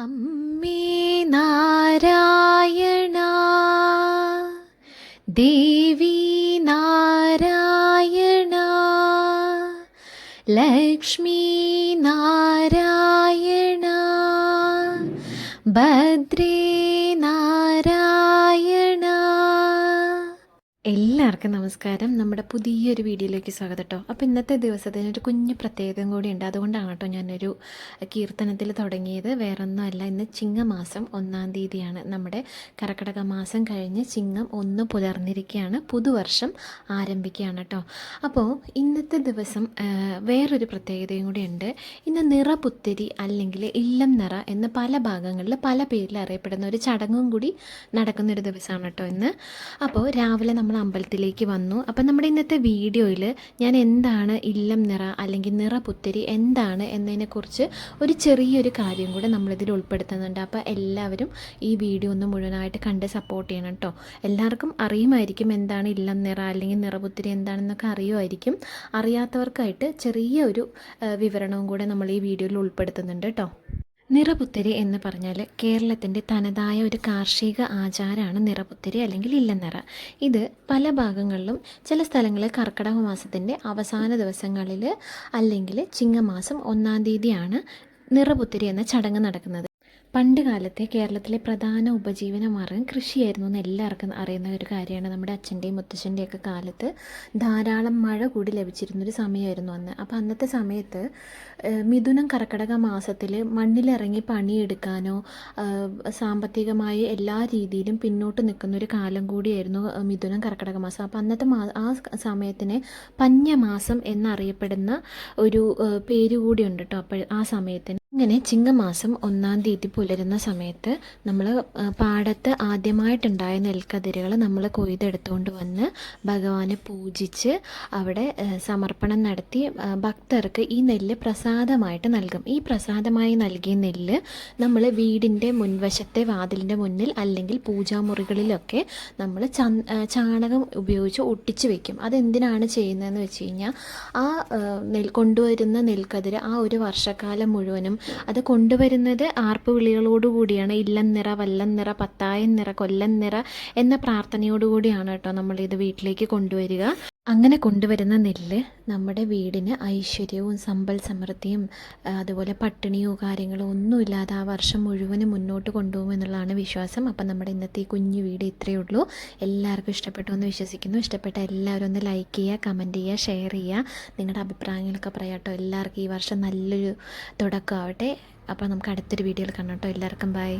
അമ്മേ നാരായണ ദേവി നാരായണ ലക്ഷ്മി നാരായണ ഭദ്രേ നാരായണ. എല്ലാവർക്കും നമസ്കാരം. നമ്മുടെ പുതിയൊരു വീഡിയോയിലേക്ക് സ്വാഗതം കേട്ടോ. അപ്പോൾ ഇന്നത്തെ ദിവസത്തിന് ഒരു കുഞ്ഞു പ്രത്യേകതയും കൂടി ഉണ്ട്. അതുകൊണ്ടാണ് കേട്ടോ ഞാനൊരു കീർത്തനത്തിൽ തുടങ്ങിയത്. വേറൊന്നുമല്ല, ഇന്ന് ചിങ്ങമാസം 1-ാം തീയതിയാണ്. നമ്മുടെ കർക്കിടക മാസം കഴിഞ്ഞ് ചിങ്ങം 1 പുലർന്നിരിക്കുകയാണ്. പുതുവർഷം ആരംഭിക്കുകയാണ് കേട്ടോ. അപ്പോൾ ഇന്നത്തെ ദിവസം വേറൊരു പ്രത്യേകതയും കൂടി ഉണ്ട്. ഇന്ന് നിറപുത്തരി അല്ലെങ്കിൽ ഇല്ലം നിറ എന്ന് പല ഭാഗങ്ങളിൽ പല പേരിൽ അറിയപ്പെടുന്ന ഒരു ചടങ്ങും കൂടി നടക്കുന്നൊരു ദിവസമാണ് കേട്ടോ ഇന്ന്. അപ്പോൾ രാവിലെ നമ്മൾ അമ്പലത്തിലേക്ക് വന്നു. അപ്പം നമ്മുടെ ഇന്നത്തെ വീഡിയോയിൽ ഞാൻ എന്താണ് ഇല്ലം നിറ അല്ലെങ്കിൽ നിറപുത്തരി എന്താണ് എന്നതിനെക്കുറിച്ച് ഒരു ചെറിയൊരു കാര്യം കൂടെ നമ്മളിതിൽ ഉൾപ്പെടുത്തുന്നുണ്ട്. അപ്പോൾ എല്ലാവരും ഈ വീഡിയോ ഒന്ന് മുഴുവനായിട്ട് കണ്ട് സപ്പോർട്ട് ചെയ്യണം കേട്ടോ. എല്ലാവർക്കും അറിയുമായിരിക്കും എന്താണ് ഇല്ലം നിറ അല്ലെങ്കിൽ നിറപുത്തരി എന്താണെന്നൊക്കെ അറിയുമായിരിക്കും. അറിയാത്തവർക്കായിട്ട് ചെറിയ ഒരു വിവരണവും കൂടെ നമ്മൾ ഈ വീഡിയോയിൽ ഉൾപ്പെടുത്തുന്നുണ്ട് കേട്ടോ. നിറപുത്തരി എന്ന് പറഞ്ഞാൽ കേരളത്തിൻ്റെ തനതായ ഒരു കാർഷിക ആചാരമാണ് നിറപുത്തരി അല്ലെങ്കിൽ ഇല്ലനിറ. ഇത് പല ഭാഗങ്ങളിലും ചില സ്ഥലങ്ങളിൽ കർക്കിടക മാസത്തിൻ്റെ അവസാന ദിവസങ്ങളിൽ അല്ലെങ്കിൽ ചിങ്ങമാസം 1-ാം തീയതിയാണ് നിറപുത്തരി എന്ന ചടങ്ങ് നടക്കുന്നത്. പണ്ട് കാലത്തെ കേരളത്തിലെ പ്രധാന ഉപജീവന മാർഗം കൃഷിയായിരുന്നു എന്ന് എല്ലാവർക്കും അറിയുന്ന ഒരു കാര്യമാണ്. നമ്മുടെ അച്ഛൻ്റെയും മുത്തശ്ശൻ്റെയും ഒക്കെ കാലത്ത് ധാരാളം മഴ കൂടി ലഭിച്ചിരുന്നൊരു സമയമായിരുന്നു അന്ന്. അപ്പോൾ അന്നത്തെ സമയത്ത് മിഥുനം കർക്കിടക മാസത്തിൽ മണ്ണിലിറങ്ങി പണിയെടുക്കാനോ സാമ്പത്തികമായി എല്ലാ രീതിയിലും പിന്നോട്ട് നിൽക്കുന്നൊരു കാലം കൂടിയായിരുന്നു മിഥുനം കർക്കിടക മാസം. അപ്പോൾ അന്നത്തെ ആ സമയത്തിന് പഞ്ഞമാസം എന്നറിയപ്പെടുന്ന ഒരു പേര് കൂടിയുണ്ട് കേട്ടോ. അപ്പോൾ ആ സമയത്തിന് ഇങ്ങനെ ചിങ്ങമാസം 1-ാം തീയതി പുലരുന്ന സമയത്ത് നമ്മൾ പാടത്ത് ആദ്യമായിട്ടുണ്ടായ നെൽക്കതിരുകൾ നമ്മൾ കൊയ്തെടുത്തുകൊണ്ട് വന്ന് ഭഗവാനെ പൂജിച്ച് അവിടെ സമർപ്പണം നടത്തി ഭക്തർക്ക് ഈ നെല്ല് പ്രസാദമായിട്ട് നൽകും. ഈ പ്രസാദമായി നൽകിയ നെല്ല് നമ്മൾ വീടിൻ്റെ മുൻവശത്തെ വാതിലിൻ്റെ മുന്നിൽ അല്ലെങ്കിൽ പൂജാമുറികളിലൊക്കെ നമ്മൾ ചാണകം ഉപയോഗിച്ച് ഒട്ടിച്ച് വെക്കും. അതെന്തിനാണ് ചെയ്യുന്നതെന്ന് വെച്ച് കഴിഞ്ഞാൽ ആ കൊണ്ടുവരുന്ന നെൽക്കതിര് ആ ഒരു വർഷക്കാലം മുഴുവനും അത് കൊണ്ടുവരുന്നത് ആർപ്പുവിളികളോടുകൂടിയാണ്. ഇല്ലം നിറ, വല്ലം നിറ, പത്തായം നിറ, കൊല്ലം നിറ എന്ന പ്രാർത്ഥനയോടുകൂടിയാണ് കേട്ടോ നമ്മളിത് വീട്ടിലേക്ക് കൊണ്ടുവരിക. അങ്ങനെ കൊണ്ടുവരുന്ന നെല്ല് നമ്മുടെ വീടിന് ഐശ്വര്യവും സമ്പൽ സമൃദ്ധിയും അതുപോലെ പട്ടിണിയോ കാര്യങ്ങളോ ഒന്നുമില്ലാതെ ആ വർഷം മുഴുവനും മുന്നോട്ട് കൊണ്ടുപോകും എന്നുള്ളതാണ് വിശ്വാസം. അപ്പം നമ്മുടെ ഇന്നത്തെ ഈ കുഞ്ഞു വീഡിയോ ഇത്രയേ ഉള്ളൂ. എല്ലാവർക്കും ഇഷ്ടപ്പെട്ടു എന്ന് വിശ്വസിക്കുന്നു. ഇഷ്ടപ്പെട്ട എല്ലാവരും ഒന്ന് ലൈക്ക് ചെയ്യുക, കമൻറ്റ് ചെയ്യുക, ഷെയർ ചെയ്യുക, നിങ്ങളുടെ അഭിപ്രായങ്ങളൊക്കെ പറയാം കേട്ടോ. എല്ലാവർക്കും ഈ വർഷം നല്ലൊരു തുടക്കമാവട്ടെ. അപ്പോൾ നമുക്ക് അടുത്തൊരു വീഡിയോയിൽ കാണാം കേട്ടോ. എല്ലാവർക്കും ബൈ.